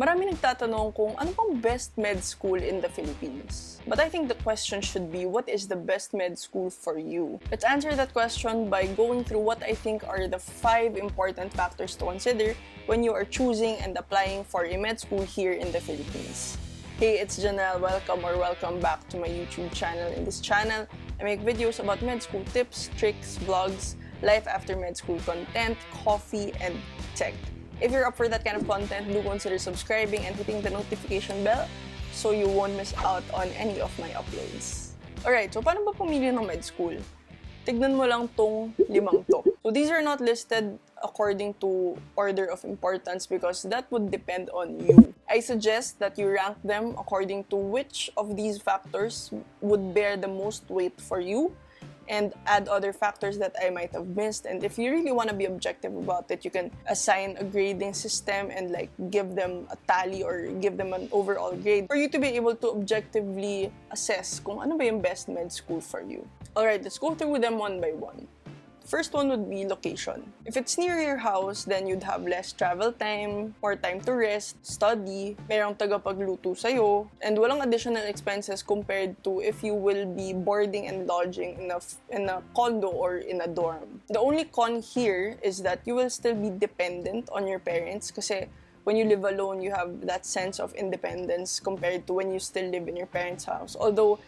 Marami nagtatanong kung ano pang best med school in the Philippines. But I think the question should be, what is the best med school for you? Let's answer that question by going through what I think are the 5 important factors to consider when you are choosing and applying for a med school here in the Philippines. Hey, it's Janelle. Welcome back to my YouTube channel. In this channel, I make videos about med school tips, tricks, vlogs, life after med school content, coffee, and tech. If you're up for that kind of content, do consider subscribing and hitting the notification bell so you won't miss out on any of my uploads. Alright, so paano ba pumili ng med school? Tignan mo lang tong 5 to. So these are not listed according to order of importance because that would depend on you. I suggest that you rank them according to which of these factors would bear the most weight for you, and add other factors that I might have missed. And if you really want to be objective about it, you can assign a grading system and like give them a tally or give them an overall grade for you to be able to objectively assess kung ano ba yung best med school for you. Alright, let's go through them one by one. First one would be location. If it's near your house, then you'd have less travel time, more time to rest, study, merong tagapagluto sa'yo, and walang additional expenses compared to if you will be boarding and lodging in a condo or in a dorm. The only con here is that you will still be dependent on your parents kasi when you live alone, you have that sense of independence compared to when you still live in your parents' house. Although,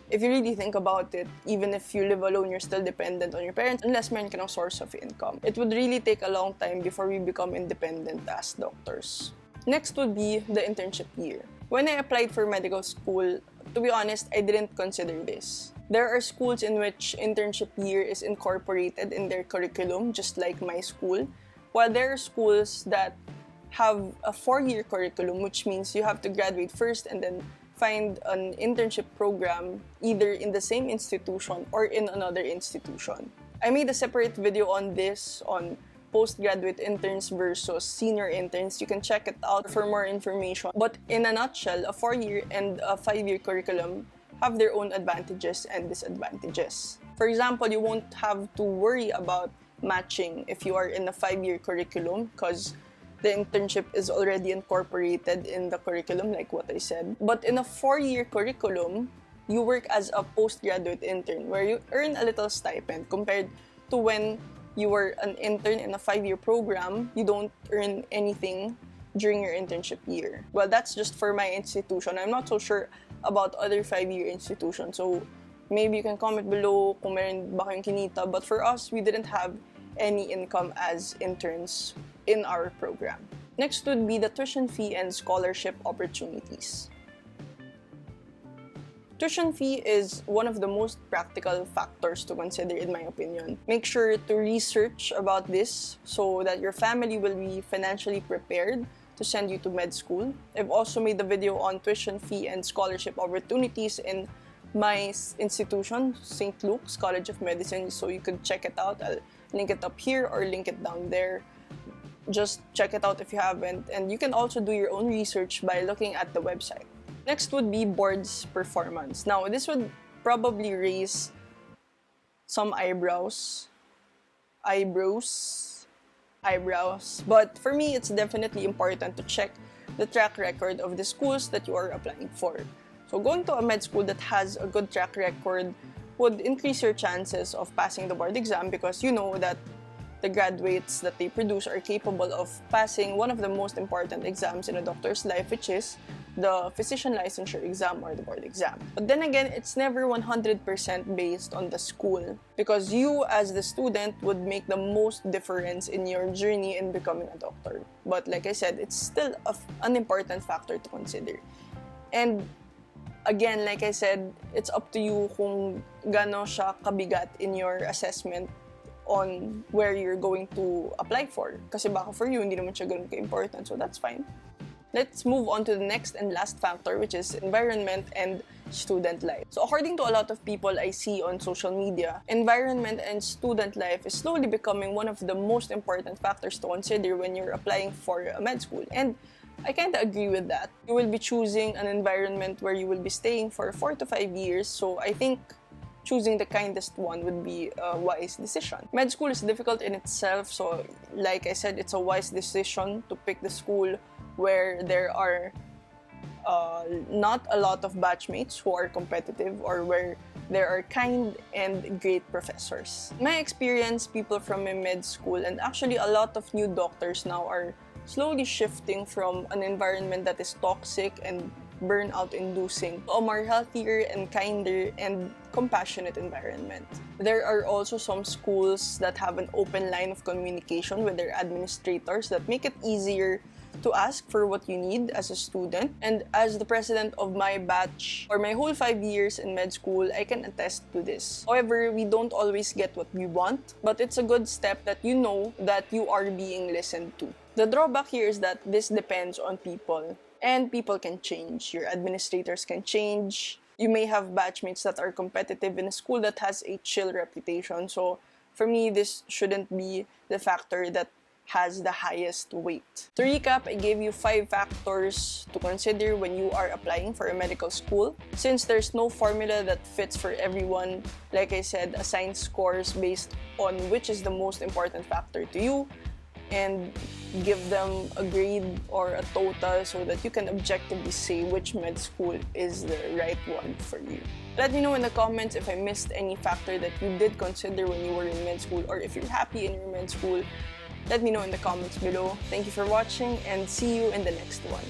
if you really think about it, even if you live alone, you're still dependent on your parents unless meron ka ng source of income. It would really take a long time before we become independent as doctors. Next would be the internship year. When I applied for medical school, to be honest, I didn't consider this. There are schools in which internship year is incorporated in their curriculum, just like my school, while there are schools that have a 4-year curriculum, which means you have to graduate first and then find an internship program either in the same institution or in another institution. I made a separate video on this, on postgraduate interns versus senior interns. You can check it out for more information. But in a nutshell, a 4-year and a 5-year curriculum have their own advantages and disadvantages. For example, you won't have to worry about matching if you are in a 5-year curriculum because the internship is already incorporated in the curriculum, like what I said. But in a 4-year curriculum, you work as a postgraduate intern where you earn a little stipend compared to when you were an intern in a 5-year program, you don't earn anything during your internship year. Well, that's just for my institution. I'm not so sure about other 5-year institutions. So maybe you can comment below kung meron ba kayong kinita. But for us, we didn't have any income as interns in our program. Next would be the tuition fee and scholarship opportunities. Tuition fee is one of the most practical factors to consider in my opinion. Make sure to research about this so that your family will be financially prepared to send you to med school. I've also made a video on tuition fee and scholarship opportunities in my institution, St. Luke's College of Medicine, so you could check it out. I'll link it up here or link it down there. Just check it out if you haven't, and you can also do your own research by looking at the website. Next would be board's performance. Now, this would probably raise some eyebrows, but for me, it's definitely important to check the track record of the schools that you are applying for. So going to a med school that has a good track record would increase your chances of passing the board exam because you know that the graduates that they produce are capable of passing one of the most important exams in a doctor's life, which is the physician licensure exam or the board exam. But then again, it's never 100% based on the school because you as the student would make the most difference in your journey in becoming a doctor. But like I said, it's still an important factor to consider. And again, like I said, it's up to you kung gaano siya kabigat in your assessment on where you're going to apply for. Kasi baka for you, hindi naman siya ganun ka-important, so that's fine. Let's move on to the next and last factor, which is environment and student life. So according to a lot of people I see on social media, environment and student life is slowly becoming one of the most important factors to consider when you're applying for a med school. And I kind of agree with that. You will be choosing an environment where you will be staying for 4 to 5 years, so I think choosing the kindest one would be a wise decision. Med school is difficult in itself, so like I said, it's a wise decision to pick the school where there are not a lot of batchmates who are competitive, or where there are kind and great professors. In my experience, people from my med school and actually a lot of new doctors now are slowly shifting from an environment that is toxic and burnout inducing to a more healthier and kinder and compassionate environment. There are also some schools that have an open line of communication with their administrators that make it easier to ask for what you need as a student. And as the president of my batch, for my whole 5 years in med school, I can attest to this. However, we don't always get what we want, but it's a good step that you know that you are being listened to. The drawback here is that this depends on people, and people can change. Your administrators can change. You may have batchmates that are competitive in a school that has a chill reputation. So for me, this shouldn't be the factor that has the highest weight. To recap, I gave you 5 factors to consider when you are applying for a medical school. Since there's no formula that fits for everyone, like I said, assign scores based on which is the most important factor to you, and give them a grade or a total so that you can objectively say which med school is the right one for you. Let me know in the comments if I missed any factor that you did consider when you were in med school, or if you're happy in your med school. Let me know in the comments below. Thank you for watching, and see you in the next one.